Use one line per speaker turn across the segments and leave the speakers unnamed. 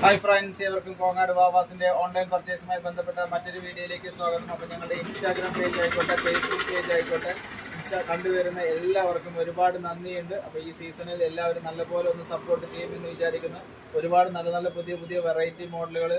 Hi friends, ഏവർക്കും Kongad വാവാസിന്റെ online പർച്ചേസുമായി ബന്ധപ്പെട്ട മറ്റൊരു വീഡിയോയിലേക്ക് സ്വാഗതം. അപ്പോൾ ഞങ്ങളുടെ ഇൻസ്റ്റാഗ്രാം പേജ് ആയിക്കോട്ടെ, ഫേസ്ബുക്ക് പേജ് ആയിക്കോട്ടെ, കണ്ടുവരുന്ന എല്ലാവർക്കും ഒരുപാട് നന്ദിയുണ്ട്. അപ്പോൾ ഈ സീസണിൽ എല്ലാവരും നല്ലപോലെ ഒന്ന് സപ്പോർട്ട് ചെയ്യുമെന്ന് വിചാരിക്കുന്നു. ഒരുപാട് നല്ല നല്ല പുതിയ പുതിയ വെറൈറ്റി മോഡലുകൾ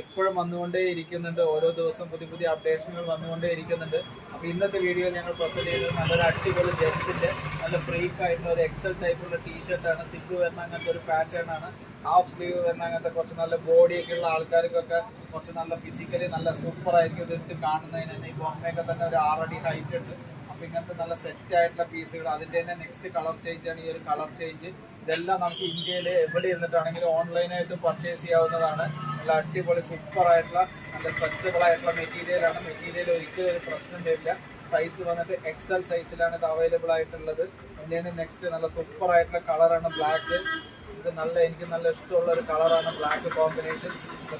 എപ്പോഴും വന്നുകൊണ്ടേ ഇരിക്കുന്നുണ്ട്. ഓരോ ദിവസം പുതിയ പുതിയ അപ്ഡേഷനുകൾ വന്നുകൊണ്ടേ ഇരിക്കുന്നുണ്ട്. അപ്പോൾ ഇന്നത്തെ വീഡിയോയിൽ ഞങ്ങൾ പ്രസന്റ് ചെയ്തത് നല്ലൊരു അടിപൊളി ജെൻസിന്റെ നല്ല ഫ്രീക്ക് ആയിട്ടുള്ള ഒരു എക്സൽ ടൈപ്പുള്ള ടീഷർട്ടാണ്. സിബ് വരുന്ന അങ്ങനത്തെ ഒരു പാറ്റേൺ ആണ്. ഹാഫ് സ്ലീവ് വരുന്ന അങ്ങനത്തെ കുറച്ച് നല്ല ബോഡിയൊക്കെ ഉള്ള ആൾക്കാർക്കൊക്കെ കുറച്ച് നല്ല ഫിസിക്കലി നല്ല സൂപ്പർ ആയിരിക്കും ഇതിട്ട് കാണുന്നതിന് തന്നെ. ഇപ്പോൾ അമ്മയൊക്കെ തന്നെ ഒരു 6 അടി ഹൈറ്റ് ഉണ്ട്. അപ്പോൾ ഇങ്ങനത്തെ നല്ല സെറ്റ് ആയിട്ടുള്ള പീസുകൾ, അതിൻ്റെ തന്നെ നെക്സ്റ്റ് കളർ ചേഞ്ച് ആണ് ഈ ഒരു കളർ ചേഞ്ച്. ഇതെല്ലാം നമുക്ക് ഇന്ത്യയിൽ എവിടെ ഇരുന്നിട്ടാണെങ്കിലും ഓൺലൈനായിട്ട് പർച്ചേസ് ചെയ്യാവുന്നതാണ്. നല്ല അടിപൊളി സൂപ്പർ ആയിട്ടുള്ള നല്ല സ്ട്രെച്ചബിൾ ആയിട്ടുള്ള മെറ്റീരിയലാണ്. മെറ്റീരിയൽ ഒരിക്കലും ഒരു പ്രശ്നം വരില്ല. സൈസ് വന്നിട്ട് എക്സൽ സൈസിലാണ് ഇത് അവൈലബിൾ ആയിട്ടുള്ളത്. അതിൻ്റെ നെക്സ്റ്റ് നല്ല സൂപ്പർ ആയിട്ടുള്ള കളറാണ് ബ്ലാക്ക്. ഇത് എനിക്ക് നല്ല ഇഷ്ടമുള്ള ഒരു കളറാണ് ബ്ലാക്ക് കോമ്പിനേഷൻ.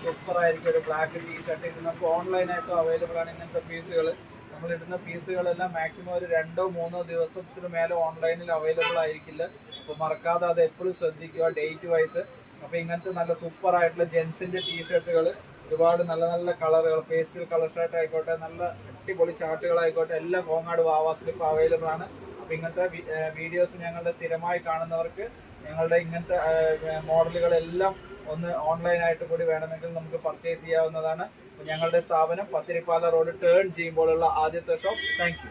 സൂപ്പർ ആയിരിക്കും ഒരു ബ്ലാക്ക് ടീഷർട്ട്. ഇത് നമുക്ക് ഓൺലൈനായിട്ടും അവൈലബിൾ ആണ്. ഇങ്ങനത്തെ പീസുകൾ നമ്മളിടുന്ന പീസുകളെല്ലാം മാക്സിമം ഒരു 2-3 ദിവസത്തിന് മേലെ ഓൺലൈനിൽ അവൈലബിൾ ആയിരിക്കില്ല. അപ്പോൾ മറക്കാതെ അത് എപ്പോഴും ശ്രദ്ധിക്കുക, ഡേറ്റ് വൈസ്. അപ്പോൾ ഇങ്ങനത്തെ നല്ല സൂപ്പർ ആയിട്ടുള്ള ജെൻസിൻ്റെ ടീഷർട്ടുകൾ ഒരുപാട് നല്ല നല്ല കളറുകൾ, പേസ്റ്റൽ കളർ ഷർട്ട് ആയിക്കോട്ടെ, നല്ല അടിപൊളി ചാർട്ടുകളായിക്കോട്ടെ, എല്ലാം കോങ്ങാട് വാവാസിൽ ഇപ്പോൾ അവൈലബിൾ ആണ്. അപ്പോൾ ഇങ്ങനത്തെ വീഡിയോസ് ഞങ്ങളുടെ സ്ഥിരമായി കാണുന്നവർക്ക് ഞങ്ങളുടെ ഇങ്ങനത്തെ മോഡലുകളെല്ലാം ഒന്ന് ഓൺലൈനായിട്ട് കൂടി വേണമെങ്കിൽ നമുക്ക് പർച്ചേസ് ചെയ്യാവുന്നതാണ്. ഞങ്ങളുടെ സ്ഥാപനം പത്തിരിപ്പാല റോഡ് ടേൺ ചെയ്യുമ്പോഴുള്ള ആദ്യത്തെ ഷോപ്പ്. Thank you.